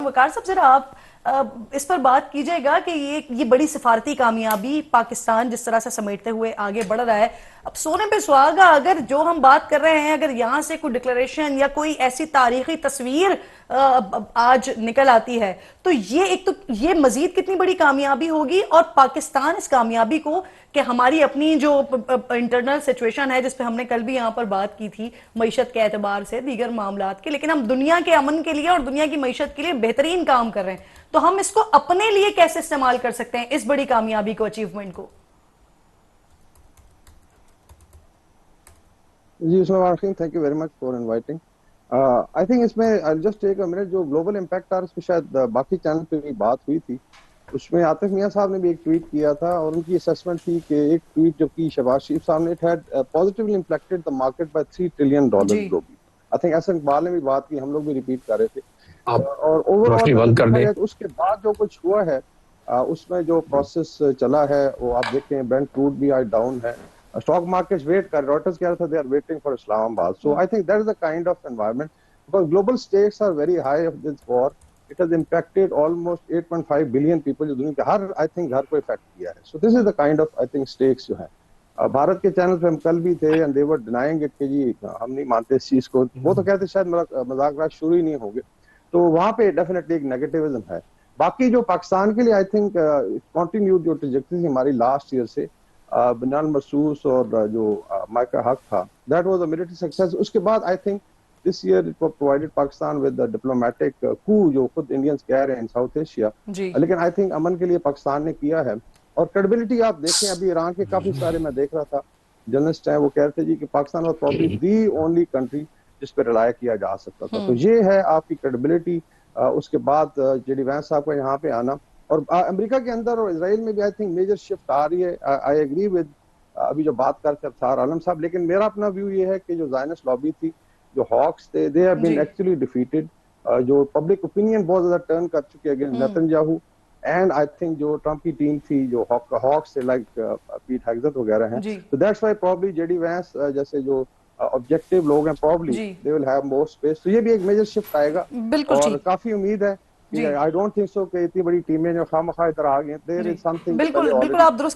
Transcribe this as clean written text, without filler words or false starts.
وقار صاحب ذرا آپ اس پر بات کیجئے گا کہ یہ بڑی سفارتی کامیابی پاکستان جس طرح سے سمیٹتے ہوئے آگے بڑھ رہا ہے، اب سونے پہ سہاگا اگر جو ہم بات کر رہے ہیں اگر یہاں سے کوئی ڈکلریشن یا کوئی ایسی تاریخی تصویر آج نکل آتی ہے تو یہ مزید کتنی بڑی کامیابی ہوگی، اور پاکستان اس کامیابی کو کہ ہماری اپنی جو انٹرنل سچویشن ہے جس پہ ہم نے کل بھی یہاں پر بات کی تھی معیشت کے اعتبار سے دیگر معاملات کے، لیکن ہم دنیا کے امن کے لیے اور دنیا کی معیشت کے لیے بہترین کام کر رہے ہیں، تو ہم اس کو اپنے لیے کیسے استعمال کر سکتے ہیں اس بڑی کامیابی کو، اچیومنٹ کو؟ جی السلام علیکم، thank you very much for inviting. I think اس میں I'll just take a minute. جو گلوبل امپیکٹ اس پہ شاید باقی چینل پہ بھی بات ہوئی تھی، اس میں عاطف میاں صاحب نے بھی ایک ٹویٹ کیا تھا اور ان کی اسیسمنٹ تھی کہ ایک ٹویٹ جو کی شہباز شریف صاحب نے، it had positively impacted the market by $3 trillion G globally. I think Ahsan Iqbal نے بھی بات کی، ہم لوگ بھی ریپیٹ کر رہے تھے. آپ اور اوور روشنی آل بند کر دیکھا دیں. جائے تو اس کے بعد جو کچھ ہوا ہے اس میں جو پروسیس چلا ہے وہ آپ دیکھیں، برینٹ کروڈ بھی آج ڈاؤن ہے، اسٹاک مارکیٹ ویٹ کر، روٹرز کہہ رہا تھا they are waiting for Islamabad. So I think that is a kind of environment because global stakes are very high of this war. It has impacted almost 8.5 billion people جو دنیا کے ہر I think گھر کو affect کیا ہے. So this is the kind of I think stakes جو ہیں. بھارت کے چینل پہ ہم کل بھی تھے and they were denying it کہ جی ہم نہیں مانتے اس چیز کو، وہ تو کہتے شاید مذاکرات شروع ہی نہیں ہوں گے. تو وہاں پہ ڈیفینیٹلی ایک نیگیٹیوزم ہے. باقی جو پاکستان کے لیے آئی تھنک کنٹینیو جو ٹریجیکٹری تھی ہماری لاسٹ ایئر سے، بنیال مرسوس اور جو مائیکا حق تھا، that was a military success. اس کے بعد I think this year it provided Pakistan with diplomatic کو جو خود انڈینز کہہ رہے ہیں ان ساؤتھ ایشیا. جی لیکن آئی تھنک امن کے لیے پاکستان نے کیا ہے. اور کریڈیبلٹی آپ دیکھیں، ابھی ایران کے کافی سارے میں دیکھ رہا تھا جرنلسٹ ہیں، وہ کہتے جی کہ Pakistan was probably the only country جس پہ ریلائی کیا جا سکتا تھا. تو یہ ہے آپ کی کریڈیبلٹی. اس کے بعد جے ڈی وینس صاحب کا یہاں پہ آنا، اور امریکہ کے اندر اور اسرائیل میں بھی آئی تھنک میجر شفٹ آ رہی ہے. آئی ایگری ود ابھی جو بات کرتے ہیں ابصار عالم صاحب، لیکن میرا اپنا ویو یہ ہے کہ جو زائنسٹ لابی تھی، جو ہاکس تھے، دے ہیو بین جی ایکچولی ڈیفیٹڈ. جو پبلک اوپینین بہت زیادہ ٹرن کر چکی ہے against Netanyahu. And I think جو ٹرمپ کی ٹیم تھی جو ہاکس سے لائک پیٹ ہیگزت وغیرہ ہیں، جی تو that's why probably J D Vance جیسے جو آبجیکٹو لوگ ہیں پرابلی جی they will have more space. تو یہ بھی ایک میجر شفٹ آئے گا بالکل اور ٹھیک. کافی امید ہے کہ جی آئی ڈونٹ تھنک سو کہ اتنی بڑی ٹیمیں جو خواہ مخواہ ادھر آ گئی ہیں. دیر جی از سم تھنگ جو بالکل پہلے بالکل آلریڈی آپ درست